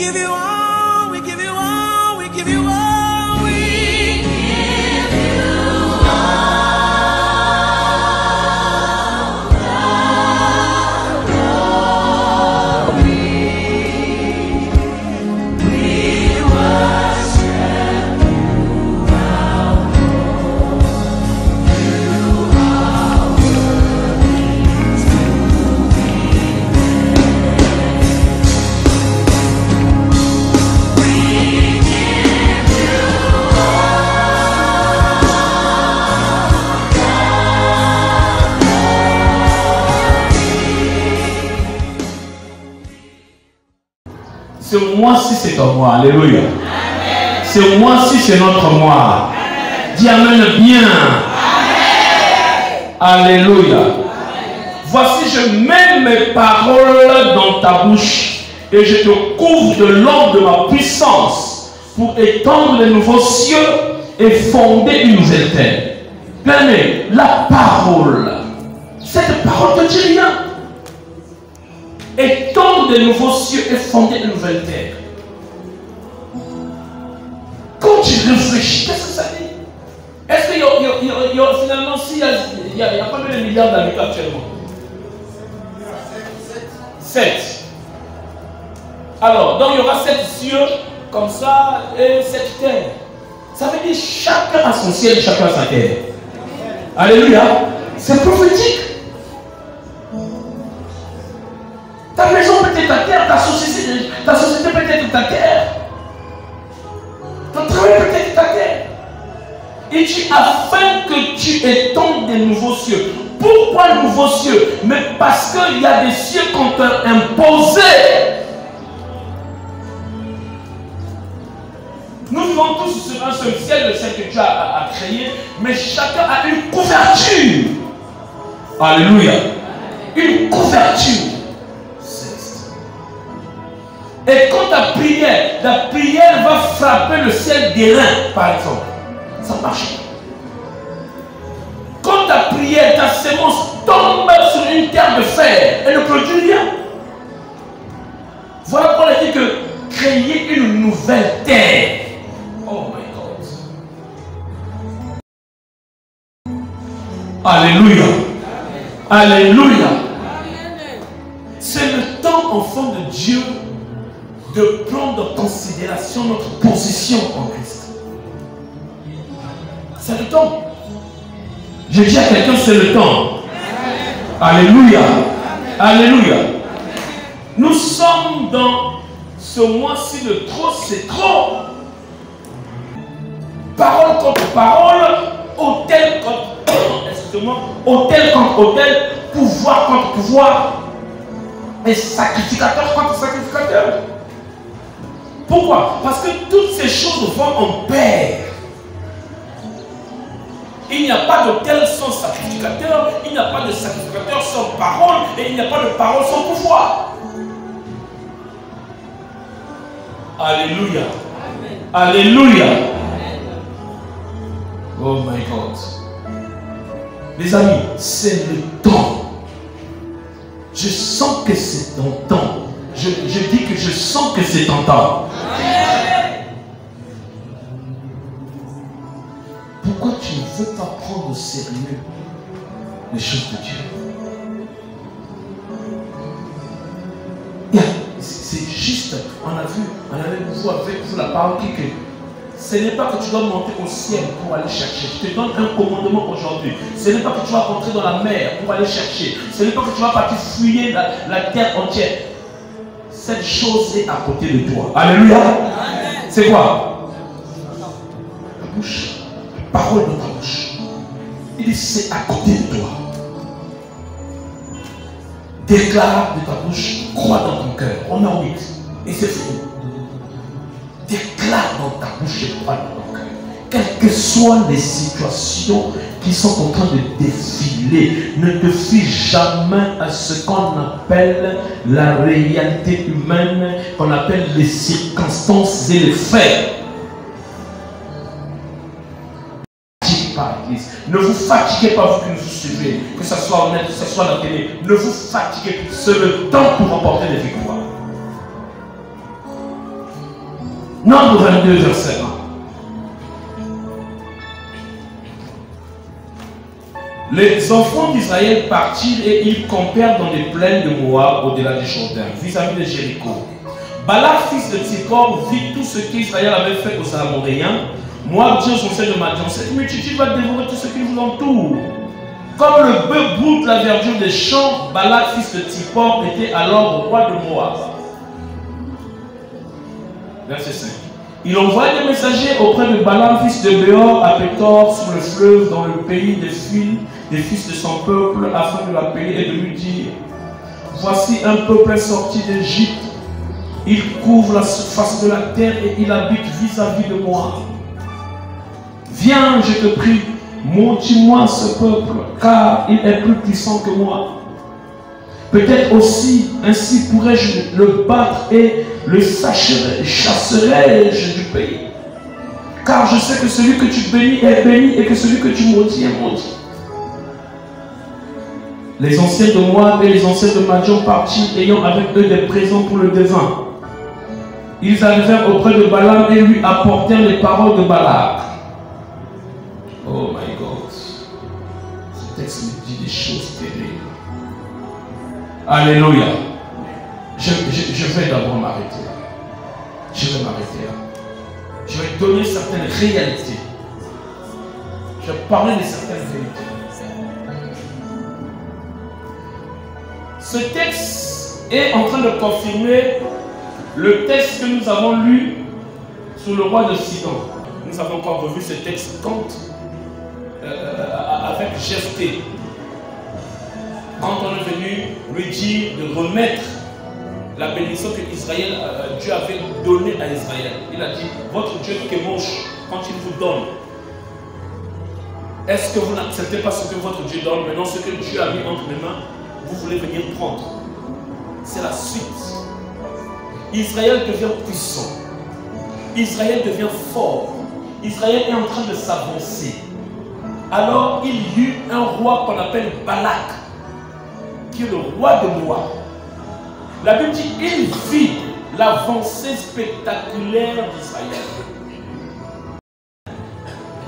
give you all, we give you all, we give you all. Ce mois-ci, c'est ton mois. Alléluia. Ce mois-ci, c'est notre mois. Dis amen bien. Amen. Alléluia. Voici, je mets mes paroles dans ta bouche et je te couvre de l'ordre de ma puissance pour étendre les nouveaux cieux et fonder une nouvelle terre. Bien-aimé, la parole, cette parole te dit rien. Étendre de nouveaux cieux et fonder une nouvelle terre. Quand tu réfléchis, qu'est-ce que ça dit? Est-ce qu'il y a finalement, s'il y a combien de milliards d'habitants actuellement? 7. Alors, donc il y aura 7 cieux comme ça et 7 terres. Ça veut dire chacun a son ciel, chacun a sa terre. Alléluia. C'est prophétique. Ta maison peut être ta terre, ta société peut être ta terre. Ton travail peut être ta terre. Il dit afin que tu étendes des nouveaux cieux. Pourquoi nouveaux cieux? Mais parce qu'il y a des cieux qu'on t'a imposés. Nous vivons tous sur un seul ciel, le ciel que Dieu a créé, mais chacun a une couverture. Alléluia. Une couverture. Et quand la prière va frapper le ciel d'airain, par exemple, ça marche. Quand ta prière, ta sémence tombe sur une terre de fer, elle ne produit rien. Voilà pourquoi on a dit que créer une nouvelle terre. Oh my God. Alléluia. Alléluia. C'est le temps, enfant de Dieu, de prendre en considération notre position en Christ. C'est le temps. Je dis à quelqu'un, c'est le temps. Alléluia. Alléluia. Nous sommes dans ce mois-ci de trop, c'est trop. Parole contre parole, autel contre excusez-moi, autel contre autel, pouvoir contre pouvoir, et sacrificateur contre sacrificateur. Pourquoi? Parce que toutes ces choses vont en pair. Il n'y a pas d'autel sans sacrificateur, il n'y a pas de sacrificateur sans parole, et il n'y a pas de parole sans pouvoir. Alléluia. Amen. Alléluia. Amen. Oh my God. Les amis, c'est le temps. Je sens que c'est ton temps. Je dis que je sens que c'est ton temps. Pourquoi tu ne veux pas prendre au sérieux les choses de Dieu? C'est juste, on avait vu avec vous la parole qui que ce n'est pas que tu dois monter au ciel pour aller chercher. Je te donne un commandement aujourd'hui. Ce n'est pas que tu vas rentrer dans la mer pour aller chercher. Ce n'est pas que tu vas partir fouiller la terre entière. Cette chose est à côté de toi. Alléluia. C'est quoi? Ta bouche. Parole de ta bouche. Il dit c'est à côté de toi. Déclare de ta bouche, crois dans ton cœur. Romains 8. Et c'est fini. Déclare dans ta bouche et crois dans ton cœur. Quelles que soient les situations qui sont en train de défiler, ne te fie jamais à ce qu'on appelle la réalité humaine, qu'on appelle les circonstances et les faits. Ne vous fatiguez pas, vous qui nous suivez, que ce soit en net, que ce soit à la télé. Ne vous fatiguez pas. C'est le temps pour remporter des victoires. Nombre 22, verset 1. Les enfants d'Israël partirent et ils campèrent dans les plaines de Moab au-delà du Jourdain, vis-à-vis de Jéricho. Balak, fils de Tsippor, vit tout ce qu'Israël avait fait aux Amoréens. Moab dit aux anciens de Madian, cette multitude va dévorer tout ce qui vous entoure. Comme le bœuf broute la verdure des champs, Balak, fils de Tsippor, était alors roi de Moab. Verset 5. Il envoie des messagers auprès de Balaam, fils de Béor, à Pétor, sur le fleuve, dans le pays des fils de son peuple, afin de l'appeler et de lui dire: voici un peuple sorti d'Égypte. Il couvre la surface de la terre et il habite vis-à-vis de moi. Viens, je te prie, maudis-moi ce peuple, car il est plus puissant que moi. Peut-être aussi, ainsi pourrais-je le battre et le chasserai-je du pays. Car je sais que celui que tu bénis est béni et que celui que tu maudis est maudit. Les anciens de Moab et les anciens de Madian partirent, ayant avec eux des présents pour le devin. Ils arrivèrent auprès de Balaam et lui apportèrent les paroles de Balak. Oh my God. Ce texte me dit des choses terribles. Alléluia. Je vais d'abord m'arrêter là. Je vais m'arrêter là. Je vais donner certaines réalités. Je vais parler de certaines vérités. Ce texte est en train de confirmer le texte que nous avons lu sur le roi de Sidon. Nous avons encore revu ce texte avec Jephthé. Quand on est venu lui dire de remettre la bénédiction que Dieu avait donnée à Israël. Il a dit, votre Dieu Kémosh, quand il vous donne, est-ce que vous n'acceptez pas ce que votre Dieu donne? Maintenant, ce que Dieu a mis entre mes mains, vous voulez venir prendre. C'est la suite. Israël devient puissant. Israël devient fort. Israël est en train de s'avancer. Alors, il y eut un roi qu'on appelle Balak, qui est le roi de Moab. La Bible dit, il vit l'avancée spectaculaire d'Israël.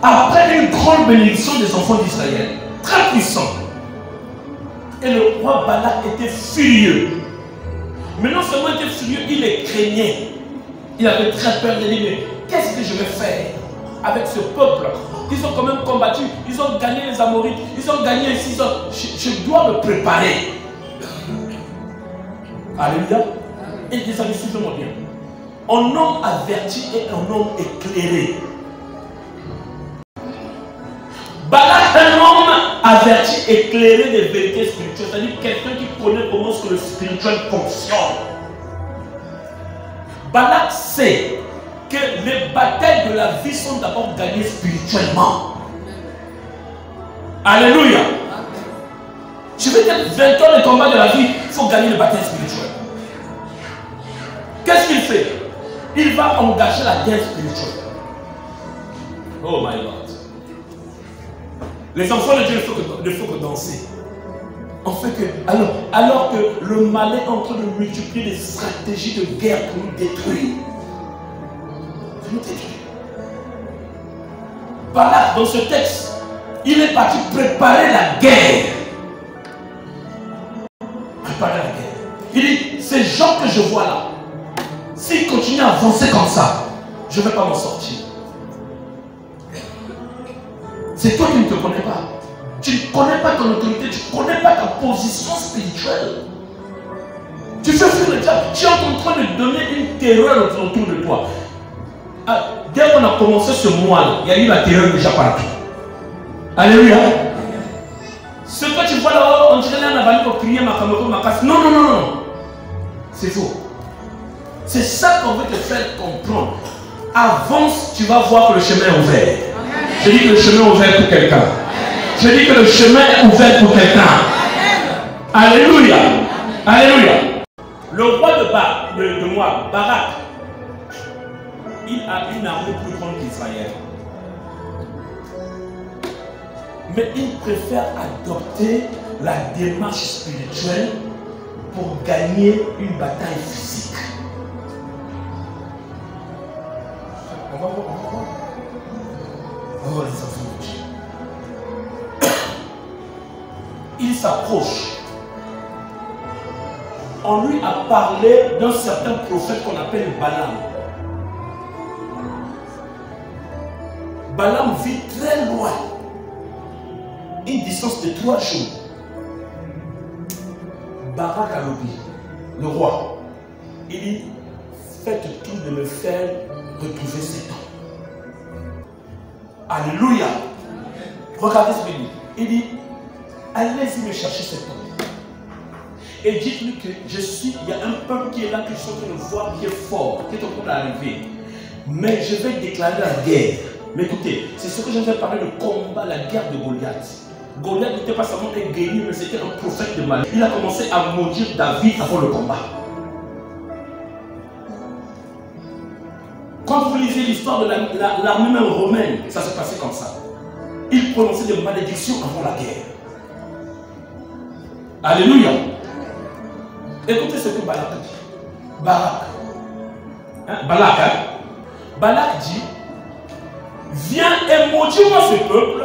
Après une grande bénédiction des enfants d'Israël, très puissant, et le roi Balak était furieux. Mais non seulement il était furieux, il les craignait. Il avait très peur de dire, mais qu'est-ce que je vais faire avec ce peuple? Ils ont quand même combattu, ils ont gagné les Amorites, ils ont gagné ici, je dois me préparer. Alléluia. Et les amis, suivez-moi bien. Un homme averti et un homme éclairé. Balak, un homme averti, éclairé des vérités spirituelles, c'est-à-dire quelqu'un qui connaît comment ce que le spirituel fonctionne. Balak sait que les batailles de la vie sont d'abord gagnées spirituellement. Alléluia. Je veux dire, vainqueur des combats de la vie, il faut gagner les batailles spirituelles. Qu'est-ce qu'il fait? Il va engager la guerre spirituelle. Oh my God. Les enfants de Dieu ne font que danser. En fait que, alors que le malin est en train de multiplier des stratégies de guerre pour nous détruire. Pour nous détruire. Balak, dans ce texte, il est parti préparer la guerre. Préparer la guerre. Il dit, ces gens que je vois là, s'ils continuent à avancer comme ça, je ne vais pas m'en sortir. C'est toi qui ne te connais pas. Tu ne connais pas ton autorité, tu ne connais pas ta position spirituelle. Tu fais fuir le diable, tu es en train de donner une terreur autour de toi. Dès qu'on a commencé ce mois-là, il y a eu la terreur déjà partout. Alléluia. Ce que tu vois là-haut, on dirait un avali pour prier ma caméra, ma casse. Non, non, non, non. C'est faux. C'est ça qu'on veut te faire comprendre. Avance, tu vas voir que le chemin est ouvert. Je dis que le chemin est ouvert pour quelqu'un. Je dis que le chemin est ouvert pour quelqu'un. Alléluia. Alléluia. Le roi de Moab, Barak, il a une armée plus grande qu'Israël. Mais il préfère adopter la démarche spirituelle pour gagner une bataille physique. Oh, les enfants de Dieu. Il s'approche. On lui a parlé d'un certain prophète qu'on appelle Balaam. Balaam vit très loin, une distance de 3 jours. Barak Alobi, le roi, il dit, faites tout de me faire retrouver cet homme. Alléluia. Regardez ce qu'il dit. Il dit, allez-y me chercher cet homme. Et dites-lui que il y a un peuple qui est là, qui sont en train de voir, qui est fort, qui est en train d'arriver. Mais je vais déclarer la guerre. Mais écoutez, c'est ce que je vais parler de combat, la guerre de Goliath. Goliath n'était pas seulement un guerrier, mais c'était un prophète de Malaisie. Il a commencé à maudire David avant le combat. Quand vous lisez l'histoire de l'armée même romaine, ça s'est passé comme ça. Il prononçait des malédictions avant la guerre. Alléluia. Écoutez ce que Balak dit. Balak dit, viens et maudis-moi ce peuple.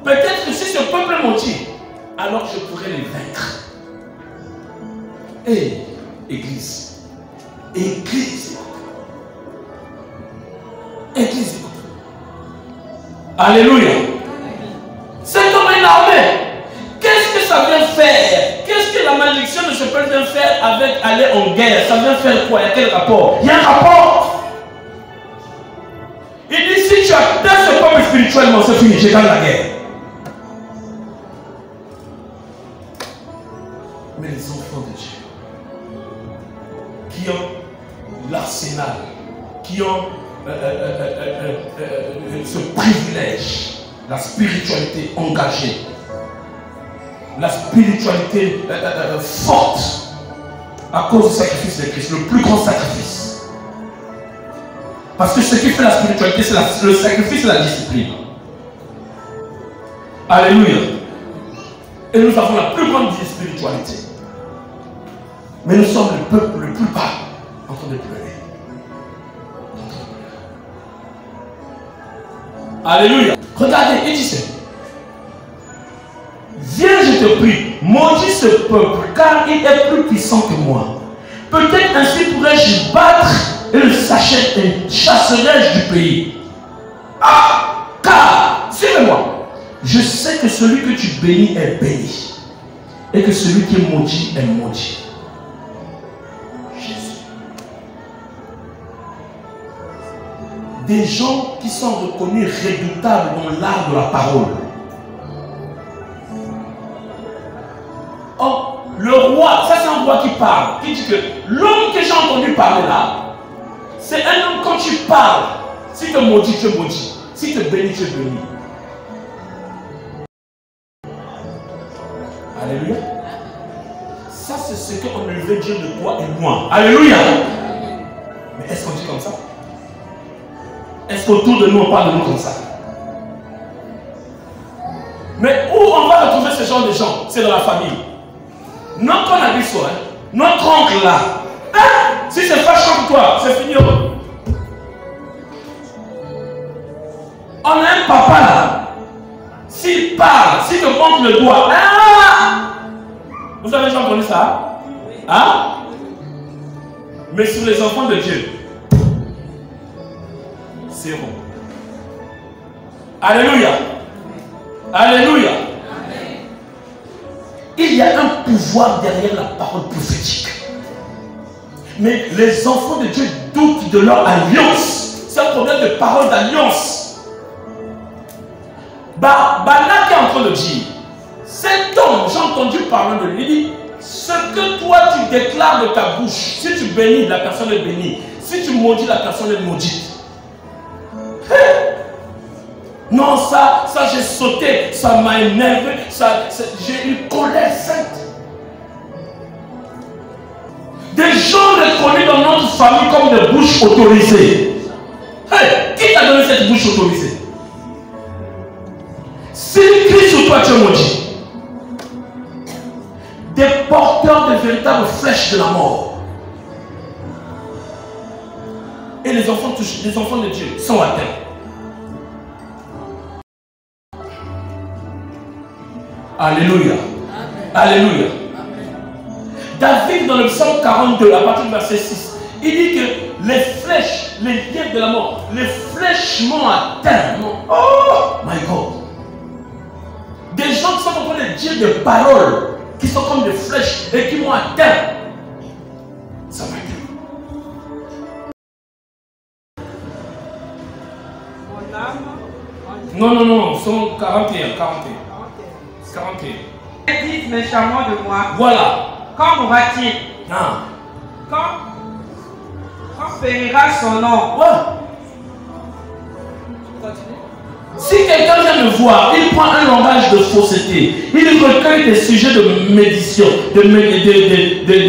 Peut-être que si ce peuple est maudit, alors je pourrais les vaincre. Et Église, Église, Église, écoute. Alléluia. C'est comme une armée. Qu'est-ce que ça vient faire? Qu'est-ce que la malédiction de ce peuple vient faire avec aller en guerre? Ça vient faire quoi? Il y a quel rapport? Il y a un rapport. Il dit, si tu atteins ce peuple spirituellement, c'est fini, j'ai gagné la guerre. Mais les enfants de Dieu, qui ont l'arsenal, qui ont ce privilège, la spiritualité engagée, la spiritualité forte, à cause du sacrifice de Christ, le plus grand sacrifice. Parce que ce qui fait la spiritualité, c'est le sacrifice et la discipline. Alléluia. Et nous avons la plus grande spiritualité. Mais nous sommes le peuple le plus bas en train de pleurer. Alléluia. Regardez, il dit ça. Viens, je te prie, maudis ce peuple, car il est plus puissant que moi. Peut-être ainsi pourrais-je battre et le chasserai-je du pays. Ah, car, suivez-moi, je sais que celui que tu bénis est béni, et que celui qui est maudit est maudit. Jésus. Des gens qui sont reconnus redoutables dans l'art de la parole. Oh, le roi, ça c'est un roi qui parle, qui dit que l'homme que j'ai entendu parler là, c'est un homme quand tu parles, si tu es maudit, tu es maudit. Si tu es béni, tu es béni. Alléluia. Ça c'est ce qu'on veut dire de toi et moi. Alléluia. Mais est-ce qu'on dit comme ça? Est-ce qu'autour de nous on parle de nous comme ça? Mais où on va retrouver ce genre de gens? C'est dans la famille. Notre habitude, hein? Notre oncle là, hein? Si c'est pas comme toi, c'est fini. On a un papa là, s'il parle, s'il te montre le doigt, ah! Vous avez déjà entendu ça? Hein? Mais sur les enfants de Dieu, c'est bon. Alléluia. Alléluia. Il y a un pouvoir derrière la parole prophétique. Mais les enfants de Dieu doutent de leur alliance. C'est un problème de parole d'alliance. Balak est en train de dire, cet homme, j'ai entendu parler de lui, il dit, ce que toi tu déclares de ta bouche, si tu bénis, la personne est bénie. Si tu maudis, la personne est maudite. Non, ça j'ai sauté, ça m'a énervé, j'ai une colère sainte. Des gens reconnus dans notre famille comme des bouches autorisées. Hey, qui t'a donné cette bouche autorisée? S'il crie sur toi, tu es maudit. Des porteurs de véritables flèches de la mort. Et les enfants de Dieu sont atteints. Alléluia. Alléluia. David, dans le psaume 42, à partir du verset 6, il dit que les flèches, les liens de la mort, les flèches m'ont atteint. Oh my God. Des gens qui sont en train de dire des paroles qui sont comme des flèches et qui m'ont atteint. Ça m'a atteint. Non, sont 41. Dites méchamment de moi. Voilà. Quand mourra-t-il? Quand périra son nom? Ouais. Si quelqu'un vient me voir, il prend un langage de fausseté, il recueille des sujets de méditation, de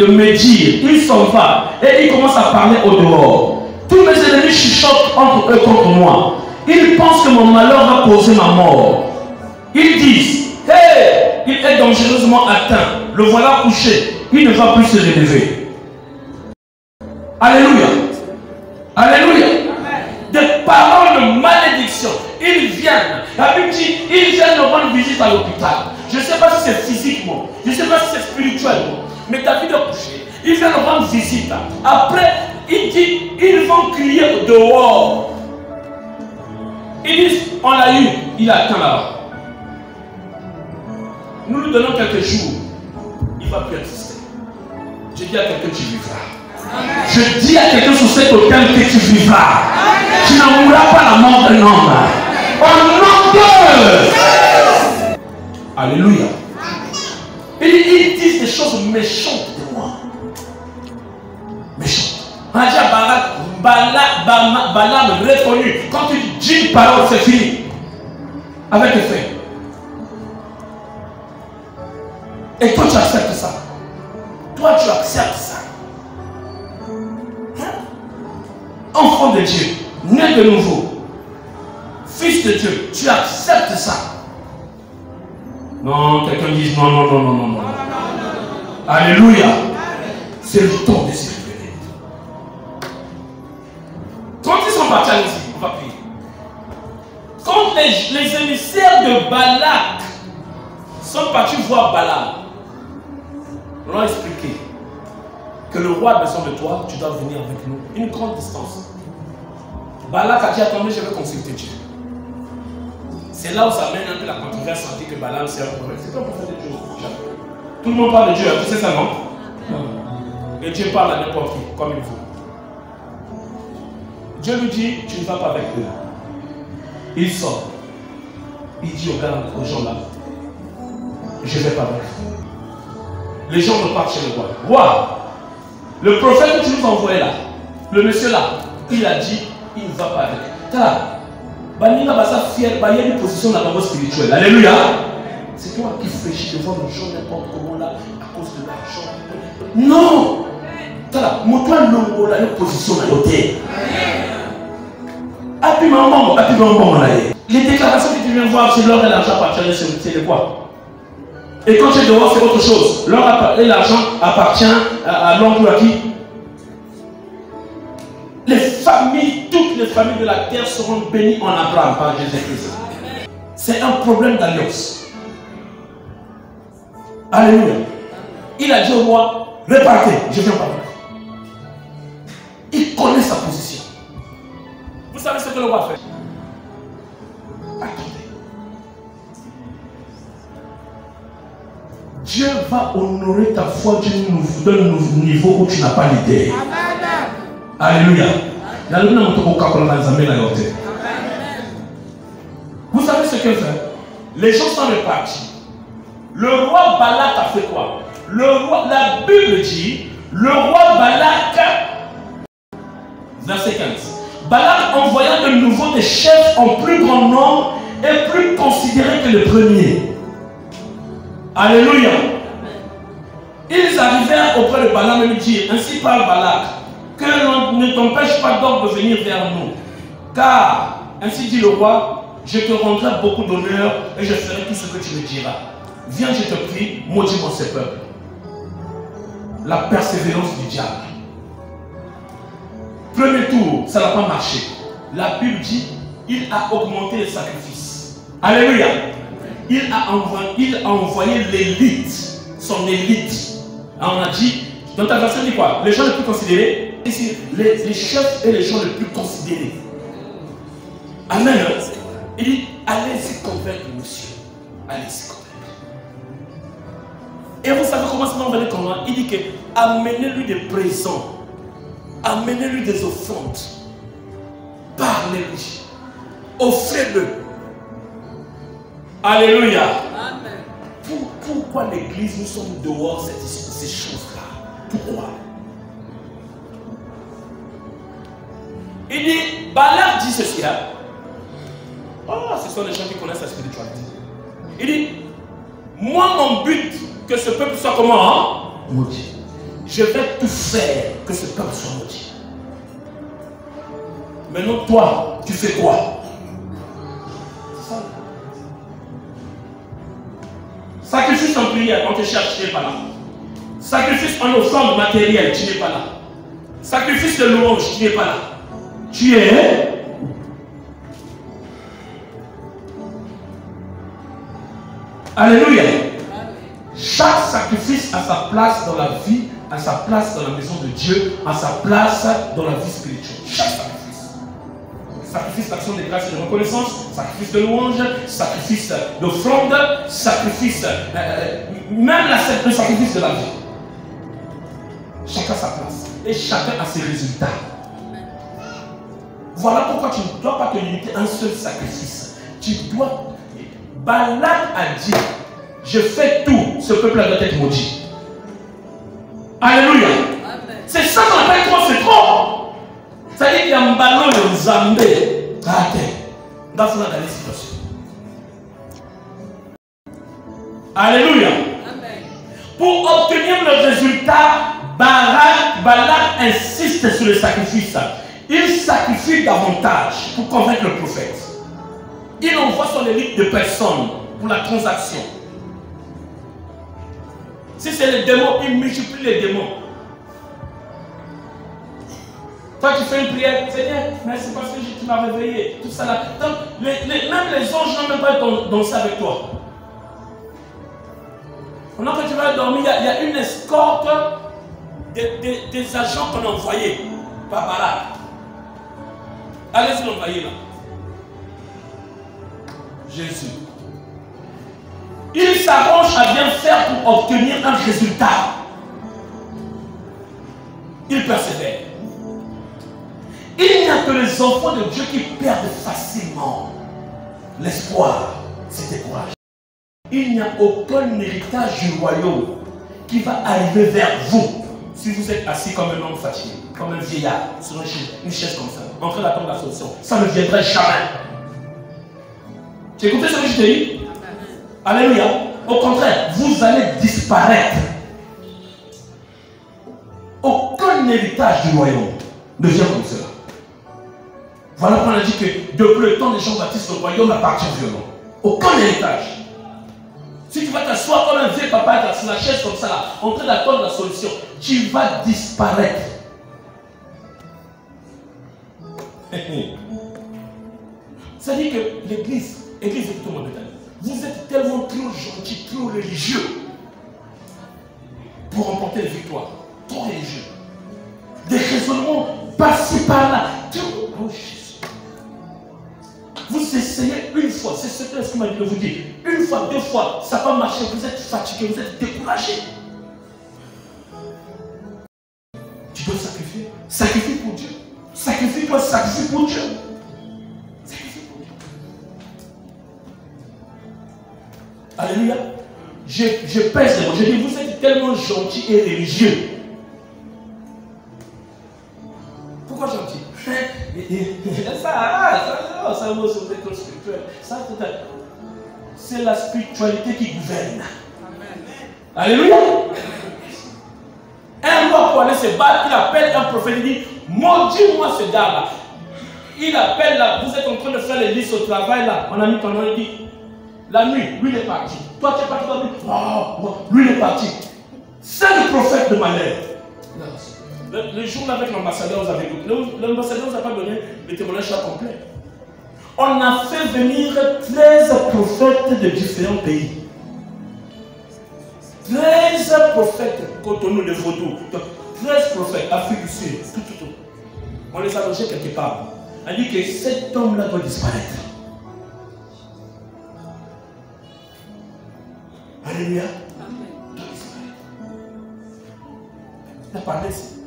médire, il s'en va et il commence à parler au dehors. Tous mes ennemis chuchotent entre eux contre moi. Ils pensent que mon malheur va causer ma mort. Ils disent, hey, il est dangereusement atteint, le voilà couché, il ne va plus se relever. Alléluia. Alléluia. Des paroles de malédiction. Ils viennent. La Bible dit, ils viennent nous rendre visite à l'hôpital. Je ne sais pas si c'est physiquement, je ne sais pas si c'est spirituellement. Mais David est couché. Il vient nous rendre visite. Après, il dit, ils vont crier dehors. Ils disent, on l'a eu, il a atteint là-bas. Nous lui donnons quelques jours, il ne va plus exister. Je dis à quelqu'un, tu vivras. Je dis à quelqu'un sur cet hôtel que tu vivras. Tu n'en mourras pas la mort d'un homme. Au nom de... Alléluia. Ils disent des choses méchantes de moi. Méchantes. On a dit à Balaam reconnu. Quand tu dis une parole, c'est fini. Avec effet. Et toi, tu acceptes ça. Toi, tu acceptes ça. Enfant de Dieu, né de nouveau, fils de Dieu, tu acceptes ça. Non, quelqu'un dit non. Alléluia. C'est le temps de se révéler. Quand ils sont partis, allez-y, on va prier. Quand les émissaires de Balak sont partis voir Balaam, on leur a expliqué que le roi a besoin de toi, tu dois venir avec nous. Une grande distance. Balak a dit, attendez, je vais consulter Dieu. C'est là où ça mène un peu la controverse. On dit que Balaam c'est un prophète. C'est pas un prophète de Dieu. Tout le monde parle de Dieu, tu sais ça, non? Et Dieu parle à n'importe qui, comme il veut. Dieu lui dit, tu ne vas pas avec eux. Il sort. Il dit aux gens là, je ne vais pas avec vous. Les gens repartent chez le roi. Roi, le prophète que tu nous envoies là, le monsieur là, il a dit, il ne va pas avec. Tala, Banina Basa fier, il y a une position dans la voie spirituelle. Alléluia. C'est toi qui fléchis devant les gens n'importe comment là, à cause de l'argent. Non. Tala, moi-toi l'ongo là, une position à l'hôtel. Les déclarations que tu viens voir, c'est l'or et l'argent appartiennent, c'est de quoi? Et quand tu es dehors, c'est autre chose. L'or et l'argent appartient à l'oncle ou à qui? Les familles, toutes les familles de la terre seront bénies en Abraham par Jésus-Christ. C'est un problème d'alliance. Alléluia. Il a dit au roi, repartez, je viens pas. Il connaît sa position. Vous savez ce que le roi fait? Attendez. Dieu va honorer ta foi d'un niveau où tu n'as pas l'idée. Alléluia. Vous savez ce que fait? Les gens sont repartis. Le roi Balak a fait quoi? La Bible dit, le roi Balak, verset 15, Balak envoya de nouveau des chefs en plus grand nombre et plus considérés que le premier. Alléluia. Ils arrivèrent auprès de Balaam et lui dirent, ainsi parle Balak, que l'on ne t'empêche pas donc de venir vers nous. Car, ainsi dit le roi, je te rendrai beaucoup d'honneur et je ferai tout ce que tu me diras. Viens, je te prie, maudis-moi ce peuple. La persévérance du diable. Premier tour, ça n'a pas marché. La Bible dit, il a augmenté les sacrifices. Alléluia. il a envoyé l'élite, son élite. Alors on a dit, dans ta version, dit quoi? Les gens les plus considérés, ici, les chefs et les gens les plus considérés. Amen. Il dit, allez-y convaincre, monsieur. Allez-y convaincre. Et vous savez comment ça va venir convaincre? Il dit que amenez-lui des présents, amenez-lui des offrandes, parlez-lui, offrez-le. Alléluia. Amen. Pourquoi l'église, nous sommes dehors de ces choses-là? Pourquoi? Il dit, Balak dit ceci. Oh, ce sont les gens qui connaissent la spiritualité. Il dit, moi mon but, que ce peuple soit comment? Hein? Maudit. Je vais tout faire que ce peuple soit maudit. Maintenant toi, tu fais quoi? C'est ça. Sacrifice en prière, on te cherche, tu n'es pas là. Sacrifice en offrande matérielle, tu n'es pas là. Sacrifice de louange, tu n'es pas là. Tu es... Alléluia. Chaque sacrifice a sa place dans la vie, a sa place dans la maison de Dieu, a sa place dans la vie spirituelle. Chaque sacrifice. Sacrifice d'action de grâce et de reconnaissance, sacrifice de louange, sacrifice d'offrande, sacrifice, même le sacrifice de la vie. Chacun a sa place. Et chacun a ses résultats. Voilà pourquoi tu ne dois pas te limiter à un seul sacrifice. Tu dois... Balak a dit, je fais tout, ce peuple-là doit être maudit. Alléluia. C'est ça qu'on appelle trop, c'est trop. Ça dit qu'il y a un ballon de Zambé. Dans la situation. Alléluia. Amen. Pour obtenir le résultat, Balak insiste sur le sacrifice. Il sacrifie davantage pour convaincre le prophète. Il envoie son élite de personnes pour la transaction. Si c'est les démons, il multiplie les démons. Toi tu fais une prière, Seigneur, merci parce que tu m'as réveillé, tout ça là. Donc, même les anges n'ont même pas dansé avec toi. Pendant que tu vas dormir, il y a une escorte des agents qu'on a envoyés par Balak. Allez-y l'envoyer là. Jésus. Il s'arrange à bien faire pour obtenir un résultat. Il persévère. Il n'y a que les enfants de Dieu qui perdent facilement l'espoir, c'est découragé. Il n'y a aucun héritage du royaume qui va arriver vers vous si vous êtes assis comme un homme fatigué, comme un vieillard sur une chaise comme ça, en train d'attendre la solution. Ça ne viendrait jamais. Tu écoutes ce que je te dis? Alléluia. Au contraire, vous allez disparaître. Aucun héritage du royaume ne vient comme cela. Voilà qu'on a dit que depuis le temps de Jean-Baptiste, le royaume appartient au violent. Aucun héritage. Si tu vas t'asseoir comme un vieux papa sur la chaise comme ça, là, en train d'attendre la solution, tu vas disparaître. Ça dit que l'église, écoutez-moi détail. Vous êtes tellement trop gentil, trop religieux pour remporter les victoires. Trop religieux. Des raisonnements par-ci par-là. Oh Jésus. Vous essayez une fois, c'est ce que l'Esprit m'a dit de vous dire. Une fois, deux fois, ça va marcher. Vous êtes fatigué, vous êtes découragé. Tu dois sacrifier. Sacrifie pour Dieu. Sacrifie-toi, sacrifie pour Dieu. Alléluia. Je pèse les mots. Je dis, vous êtes tellement gentil et religieux. Pourquoi gentil? Ça, mot sur l'école spirituelle. C'est la spiritualité qui gouverne. Alléluia. Un roi pour aller se battre, il appelle un prophète, il dit, maudis-moi ce gars-là. Il appelle là, vous êtes en train de faire les listes au travail là. On a mis ton nom, il dit, la nuit, lui il est parti. Toi tu es parti dormir. Oh, lui il est parti. C'est le prophète de malheur. Le jour là avec l'ambassadeur, vous avez écouté. L'ambassadeur vous a pas donné le témoignage complet. On a fait venir 13 prophètes de différents pays. 13 prophètes, Cotonou, le Vaudou. 13 prophètes, Afrique du Sud, tout. On les a logés quelque part. On dit que cet homme-là doit disparaître. Alléluia. Doit disparaître. Il a parlé ici.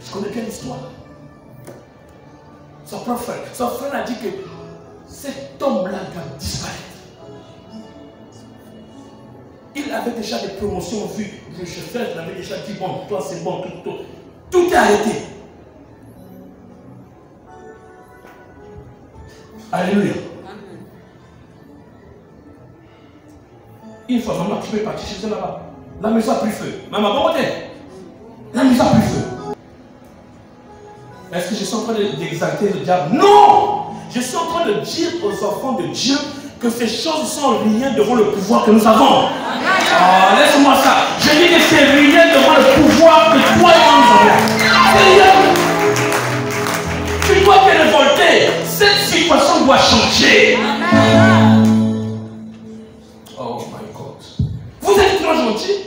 Je connais bien l'histoire. Son frère a dit que cet homme-là doit disparaître. Il avait déjà des promotions vues. Le chef l'avait déjà dit, bon, toi c'est bon, tout est arrêté. Alléluia. Une fois, maman, tu peux partir chez eux là-bas. La maison a pris feu. Maman, bon côté. La maison a pris feu. Est-ce que je suis en train d'exalter le diable? Non! Je suis en train de dire aux enfants de Dieu que ces choses ne sont rien devant le pouvoir que nous avons. Oh, laisse-moi ça. Je dis que c'est rien devant le pouvoir que toi et moi nous avons. C'est rien. Tu dois te révolter. Cette situation doit changer. Oh my God. Vous êtes trop gentil.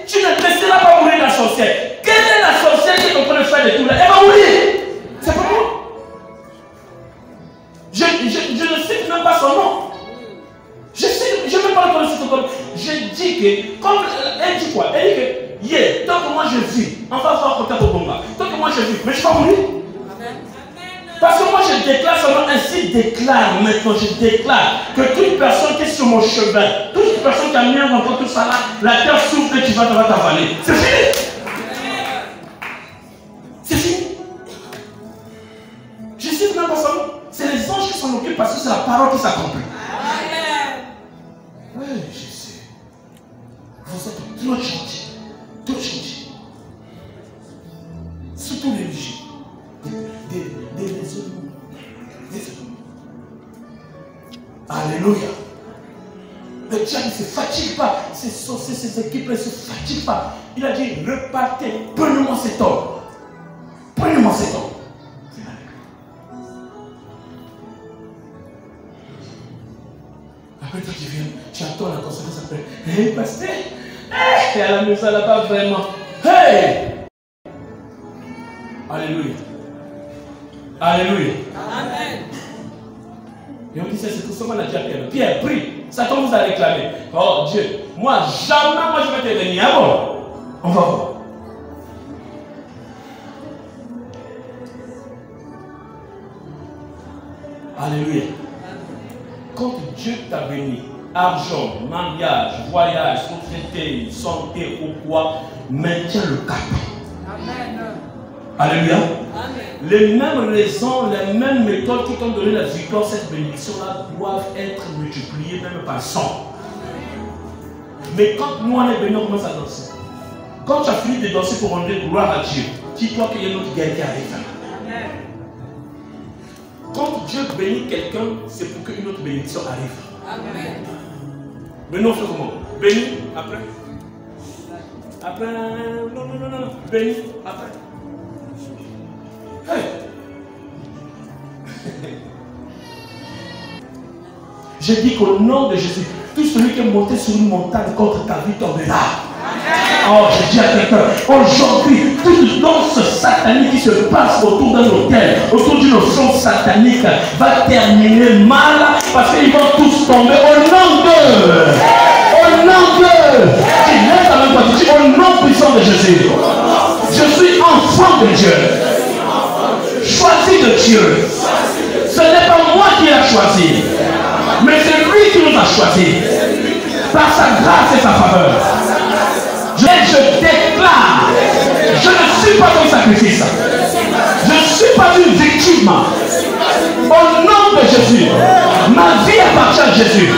Tu ne laisseras pas mourir la sorcière. Quelle est la sorcière qui est en train de faire des tours là? Elle va mourir. C'est pas moi. Je ne cite même pas son nom. Je ne même pas le connaître son nom. Je dis que, comme elle dit quoi? Elle dit que, yeah, tant que moi je vis, on va faire contact au bomba. Tant que moi je vis, mais je ne vais pas mourir. Parce que moi je déclare seulement ainsi, déclare maintenant, je déclare que toute personne qui est sur mon chemin, toute personne qui a mis en compte tout ça là, la terre souffre et tu vas t'avaler. C'est fini. C'est fini. Je ne sais même pas son nom. C'est les anges qui s'en occupent parce que c'est la parole qui s'accomplit. Oui, Jésus. Vous êtes trop gentils. Trop gentils. Surtout les religieux. Des maisons. Alléluia. Le diable ne se fatigue pas. Ces sorciers, ces équipes ne se fatiguent pas. Il a dit, repartez, prenez-moi cet homme. Prenez-moi cet homme. Après toi tu viens, tu attends la conséquence après. Hé, pasteur, et à la maison là-bas vraiment. Hey! Alléluia. Alléluia. Amen. Et on dit c'est tout ça qu'on a dit à Pierre. Pierre, prie. Satan vous a réclamé. Oh Dieu, moi jamais moi je vais te venir. Ah bon? On va voir. Alléluia. Quand Dieu t'a béni, argent, mariage, voyage, société, santé ou quoi, maintiens le cap. Amen. Alléluia. Amen. Les mêmes raisons, les mêmes méthodes qui t'ont donné la victoire, cette bénédiction-là, doivent être multipliées même par 100. Mais quand nous on est bénis, on commence à danser. Quand tu as fini de danser pour rendre gloire à Dieu, dis-toi qu'il y a une autre guerre qui arrive. Amen. Quand Dieu bénit quelqu'un, c'est pour qu'une autre bénédiction arrive. Amen. Mais non, c'est comment? Béni, après. Après, non. Béni, après. Hey. Je dis qu'au nom de Jésus, tout celui qui est monté sur une montagne contre ta vie tombera. Oh, je dis à quelqu'un, aujourd'hui, toute danse satanique qui se passe autour d'un hôtel, autour d'une offrande satanique, va terminer mal parce qu'ils vont tous tomber au nom d'eux. Au nom d'eux. Tu laisses la même partie, au nom puissant de Jésus. Je suis enfant de Dieu. Choisi de Dieu. Ce n'est pas moi qui l'ai choisi, mais c'est lui qui nous a choisis. Par sa grâce et sa faveur. Je déclare, je ne suis pas un sacrifice. Je ne suis pas une victime. Au nom de Jésus, ma vie appartient à Jésus.